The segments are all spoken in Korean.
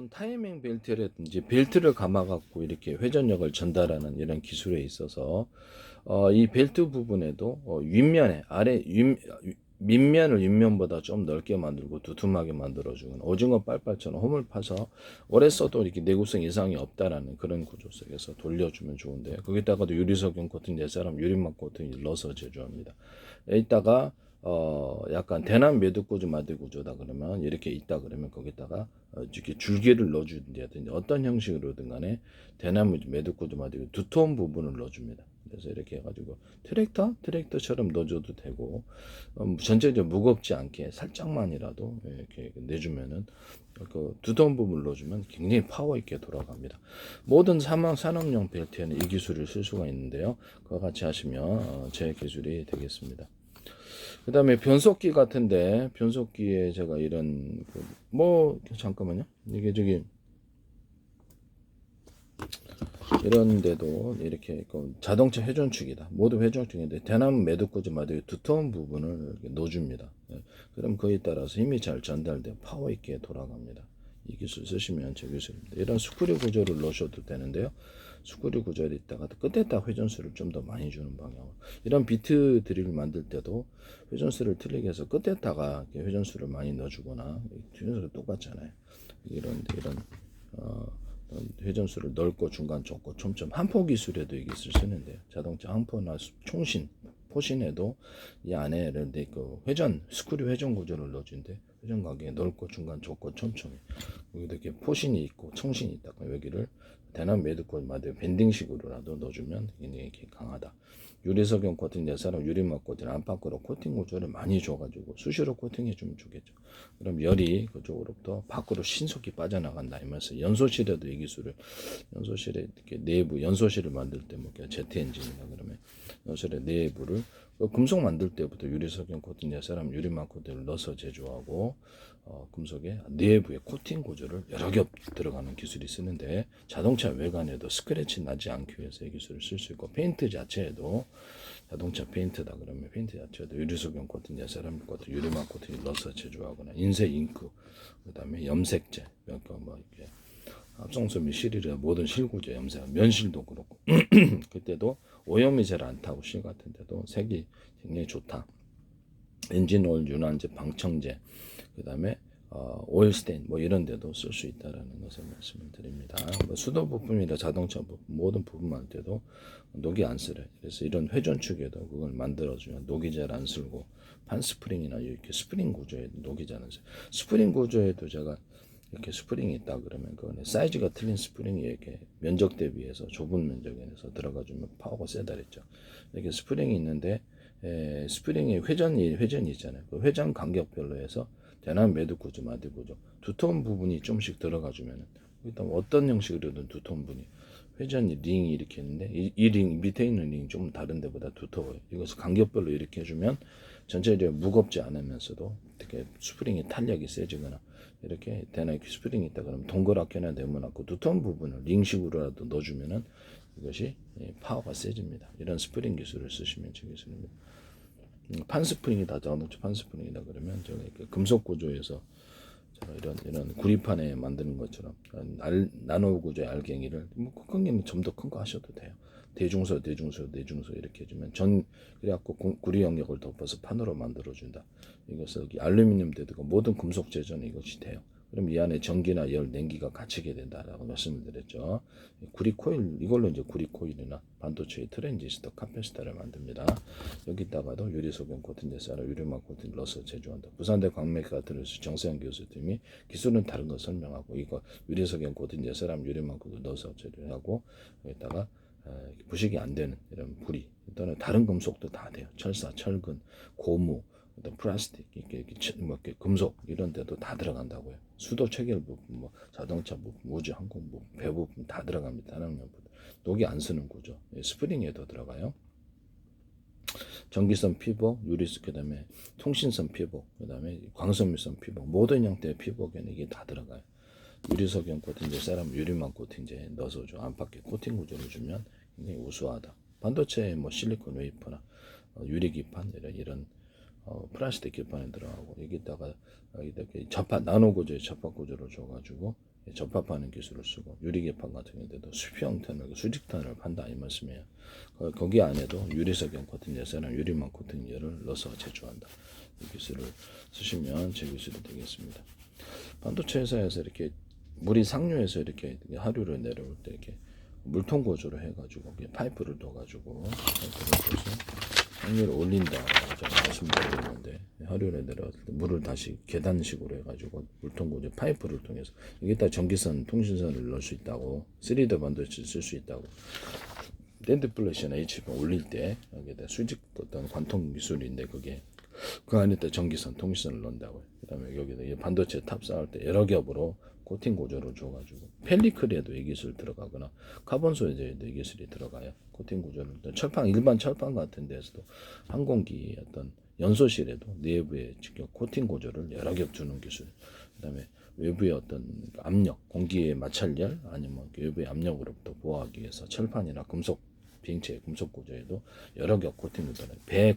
타이밍 벨트라든지 벨트를 감아 갖고 이렇게 회전력을 전달하는 이런 기술에 있어서 이 벨트 부분에도 윗면에 밑면을 윗면보다 좀 넓게 만들고 두툼하게 만들어주는 오징어 빨빨처럼 홈을 파서 오래 써도 이렇게 내구성 이상이 없다라는 그런 구조 속에서 돌려주면 좋은데, 거기다가도 유리석용 코팅 내사람 유리막 코팅을 넣어서 제조합니다. 이따가 약간 대남 매듭구조 마디 구조다 그러면 이렇게 있다 그러면 거기다가 이렇게 줄기를 넣어준다든지 어떤 형식으로든 간에 대남 매듭구조 마디 두터운 부분을 넣어줍니다. 그래서 이렇게 해가지고 트랙터처럼 넣어줘도 되고, 전체적으로 무겁지 않게 살짝만이라도 이렇게 내주면은 그 두터운 부분을 넣어주면 굉장히 파워 있게 돌아갑니다. 모든 산업용 벨트에는 이 기술을 쓸 수가 있는데요. 그와 같이 하시면 제 기술이 되겠습니다. 그 다음에 변속기 같은데, 변속기에 제가 이런 잠깐만요, 이게 저기 이런데도 이렇게 자동차 회전축이다. 모두 회전축인데 대나무 매듭꽂이마다 두터운 부분을 넣어줍니다. 그럼 그에 따라서 힘이 잘 전달돼 파워 있게 돌아갑니다. 이 기술 쓰시면 제 기술입니다. 이런 스크류 구조를 넣으셔도 되는데요. 스크류 구조에 있다가 끝에다 회전수를 좀 더 많이 주는 방향으로, 이런 비트 드릴 만들 때도 회전수를 틀리게 해서 끝에다가 회전수를 많이 넣어주거나, 회전수가 똑같잖아요. 이런 회전수를 넓고 중간 좁고 촘촘 한포 기술에도 이 기술 쓰는데요. 자동차 한포나 총신 포신에도 이 안에 그 회전 스크류 회전 구조를 넣어준대. 회전 관계에 넓고 중간 좁고 촘촘히 여기도 이렇게 포신이 있고 총신이 있다. 여기를 대남 매듭고 마대 밴딩식으로라도 넣어주면 굉장히 이렇게 강하다. 유리석용 코팅 내사람 유리막 코팅 안팎으로 코팅 구조를 많이 줘가지고 수시로 코팅해 주면 좋겠죠. 그럼 열이 그쪽으로부터 밖으로 신속히 빠져나간다 이면서 연소실에도 이 기술을, 연소실에 이렇게 내부 연소실을 만들 때 뭐 제트 엔진이나 그러면 연소실의 내부를 금속 만들 때부터 유리석용 코팅 내사람 유리막 코팅을 넣어서 제조하고 금속의 내부에 코팅 구조를 여러 겹 들어가는 기술이 쓰는데, 자동차 외관에도 스크래치 나지 않기 위해서 이 기술을 쓸 수 있고, 페인트 자체에도 자동차 페인트다 그러면 페인트 자체에도 유리석용 코팅, 세라믹 코팅, 유리막 코팅을 넣어서 제조하거나, 인쇄 잉크, 그다음에 염색제, 그러니까 이렇게 합성소 및 실이라 모든 실구조 염색, 면실도 그렇고 그때도 오염이 잘 안 타고 실 같은데도 색이 굉장히 좋다. 엔진오일 윤환제, 방청제, 그다음에 오일 스테인 이런 데도 쓸 수 있다라는 것을 말씀을 드립니다. 수도 부품이나 자동차 부품 모든 부품할 때도 녹이 안 쓰래. 그래서 이런 회전축에도 그걸 만들어주면 녹이 잘 안 쓸고, 판 스프링이나 이렇게 스프링 구조에도 녹이 잘 안 써. 스프링 구조에도 제가 이렇게 스프링이 있다 그러면 그거는 사이즈가 틀린 스프링이 이렇게 면적 대비해서 좁은 면적에서 들어가주면 파워가 세다 그랬죠. 이렇게 스프링이 있는데 스프링이 회전이 있잖아요. 그 회전 간격별로 해서 대남 매듭 구조, 마디 구조, 두터운 부분이 좀씩 들어가주면은, 일단 어떤 형식으로든 두터운 부분이 회전이 링이 이렇게 있는데 이 링 밑에 있는 링이 좀 다른 데보다 두터워요. 이것을 간격별로 이렇게 해주면 전체적으로 무겁지 않으면서도 이렇게 스프링의 탄력이 세지거나, 이렇게 대나무 스프링이 있다 그러면 동그랗게나 네모나고 두터운 부분을 링식으로라도 넣어주면은 이것이 파워가 세집니다. 이런 스프링 기술을 쓰시면 제 기술입니다. 판 스프링이다, 자동차 판 스프링이다 그러면 저기 금속 구조에서 이런 구리판에 만드는 것처럼 나노 구조의 알갱이를 큰 게는 좀 더 큰 거 하셔도 돼요. 대중소 이렇게 해주면 그래갖고 구리 영역을 덮어서 판으로 만들어준다. 이것을 알루미늄 대두고 모든 금속 제조는 이것이 돼요. 그럼 이 안에 전기나 열, 냉기가 갇히게 된다라고 말씀을 드렸죠. 구리 코일, 이걸로 이제 구리 코일이나 반도체의 트랜지스터, 카패시터를 만듭니다. 여기다가도 유리소변 코팅 제사라 유리막 코팅 넣어서 제조한다. 부산대 광맥과 들어서 정세영 교수님이 기술은 다른 거 설명하고, 이거 유리소변 코팅 제사람 유리막 코팅 넣어서 제조하고, 여기다가 부식이 안 되는 이런 구리 또는 다른 금속도 다 돼요. 철사, 철근, 고무, 어떤 플라스틱, 이렇게 금속 이런 데도 다 들어간다고요. 수도 체결 부분, 자동차 부분, 우주 항공 부분, 배 부분 다 들어갑니다. 탄학용 부분. 녹이 안 쓰는 구조. 스프링에도 들어가요. 전기선 피복, 유리스, 그다음에 통신선 피복, 그다음에 광섬유선 피복, 모든 형태의 피복에는 이게 다 들어가요. 유리석용 코팅제, 세럼 유리막 코팅제 넣어서 좀 안팎에 코팅 구조를 주면 굉장히 우수하다. 반도체에 실리콘 웨이퍼나 유리 기판 이런 플라스틱 기판에 들어가고, 여기다가 이렇게 접합 나노 구조의 접합 구조를 줘가지고 접합하는 기술을 쓰고 유리개판 같은 경우에도 수평 형태는 수직탄을 판다 이 말씀이에요. 거기 안에도 유리석형 코팅제나 유리망 코팅제를 넣어서 제조한다. 이 기술을 쓰시면 제 기술이 되겠습니다. 반도체 회사에서 이렇게 물이 상류에서 이렇게 하류를 내려올 때 이렇게 물통 구조로 해가지고 파이프를 둬가지고 상류를 올린다 제가 말씀드렸는데 하류를 내려왔을 때 물을 다시 계단식으로 해가지고 물통 구조 파이프를 통해서 여기다 전기선 통신선을 넣을 수 있다고 3D 반도체 쓸 수 있다고 랜드 플래시나 HB 올릴 때 여기다 수직 어떤 관통 기술인데 그게 그 안에다 전기선 통신선을 넣는다고요. 그다음에 여기다 반도체 탑 쌓을 때 여러 겹으로 코팅 구조를 줘가지고 펠리클에도 이 기술 들어가거나 카본 소재에도 이 기술이 들어가요. 코팅 구조를 철판 일반 철판 같은 데서도 항공기 어떤 연소실에도 내부에 직접 코팅 구조를 여러 겹 주는 기술. 그다음에 외부의 어떤 압력, 공기의 마찰열 아니면 외부의 압력으로부터 보호하기 위해서 철판이나 금속 비행체의 금속 구조에도 여러 겹 코팅 구조를 배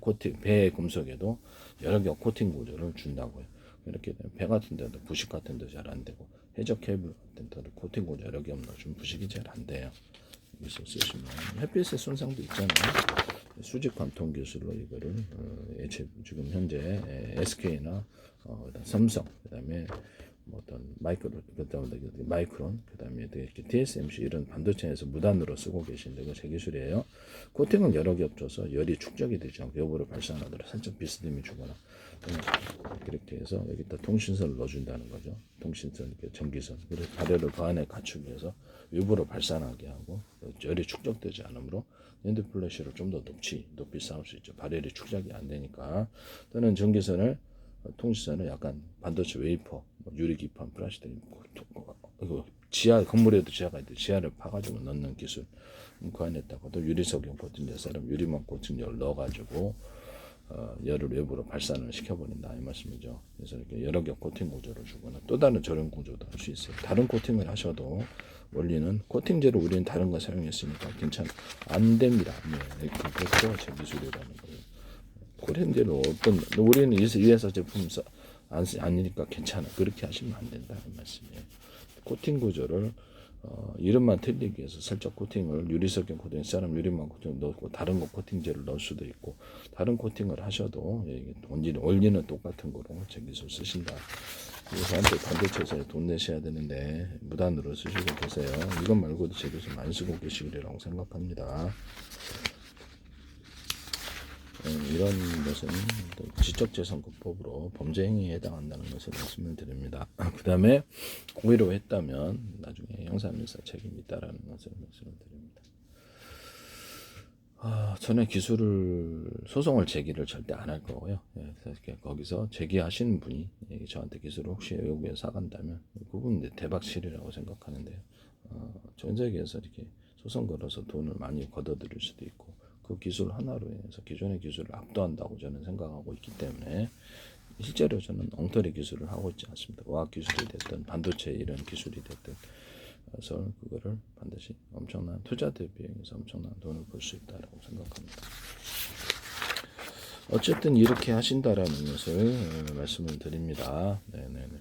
금속에도 여러 겹 코팅 구조를 준다고요. 이렇게 되면 배 같은 데도 부식 같은 데도 잘 안 되고 해적 케이블 같은 데도 코팅 구조 여러 겹 넣어주면 부식이 잘 안 돼요. 여기서 쓰시면 햇빛의 손상도 있잖아요. 수직 관통 기술로 이거를 지금 현재 SK나 삼성 그다음에 어떤 마이크론 그다음에 TSMC 이런 반도체에서 무단으로 쓰고 계신데 이거 제 기술이에요. 코팅을 여러 겹 줘서 열이 축적이 되지 않고 여부를 발산하도록 살짝 비스듬히 주거나 이렇게 해서 여기다 통신선을 넣어준다는 거죠. 통신선, 전기선 그래서 발열을 그 안에 갖추기 위해서 외부로 발산하게 하고 열이 축적되지 않으므로 랜드 플래시로 좀 더 높이 쌓을 수 있죠. 발열이 축적이 안 되니까 또는 전기선을 통신선을 약간 반도체 웨이퍼, 유리기판, 플라스틱, 지하 건물에도 지하가 있는데 지하를 파가지고 넣는 기술. 그 안에다가도 유리석용 코팅제 사람 유리망 코팅제를 넣어가지고 열을 외부로 발산을 시켜버린다 이 말씀이죠. 그래서 이렇게 여러 겹 코팅 구조를 주거나 또 다른 저런 구조도 할 수 있어요. 다른 코팅을 하셔도 원리는 코팅제를 우리는 다른 거 사용했으니까 안 됩니다. 네, 그것도 제 기술이라는 거예요. 코팅제로 어떤 우리는 이 회사 제품 아니니까 괜찮아 그렇게 하시면 안 된다 이 말씀이에요. 코팅 구조를 이름만 틀리기 위해서 살짝 코팅을 유리석형 코팅, 사람 유리망 코팅 넣고 다른 거 코팅제를 넣을 수도 있고 다른 코팅을 하셔도 원리는 똑같은 거로 제 기술 쓰신다. 저한테 반도체에서 돈 내셔야 되는데 무단으로 쓰시고 계세요. 이것 말고도 제 기술 많이 쓰고 계시리라고 생각합니다. 이런 것은 지적재산권법으로 범죄 행위에 해당한다는 것을 말씀을 드립니다. 그 다음에 고의로 했다면 나중에 형사민사 책임이 있다라는 것을 말씀을 드립니다. 저는 소송을 제기를 절대 안 할 거고요. 거기서 제기하시는 분이 저한테 기술을 혹시 요구해 사간다면 그분은 대박실이라고 생각하는데요. 전 세계에서 이렇게 소송 걸어서 돈을 많이 걷어들일 수도 있고 그 기술 하나로 인해서 기존의 기술을 압도한다고 저는 생각하고 있기 때문에 실제로 저는 엉터리 기술을 하고 있지 않습니다. 과학 기술이 됐든 반도체 이런 기술이 됐든 그래서 그거를 반드시 엄청난 투자 대비해서 엄청난 돈을 벌 수 있다고 생각합니다. 어쨌든 이렇게 하신다라는 것을 말씀을 드립니다. 네네네.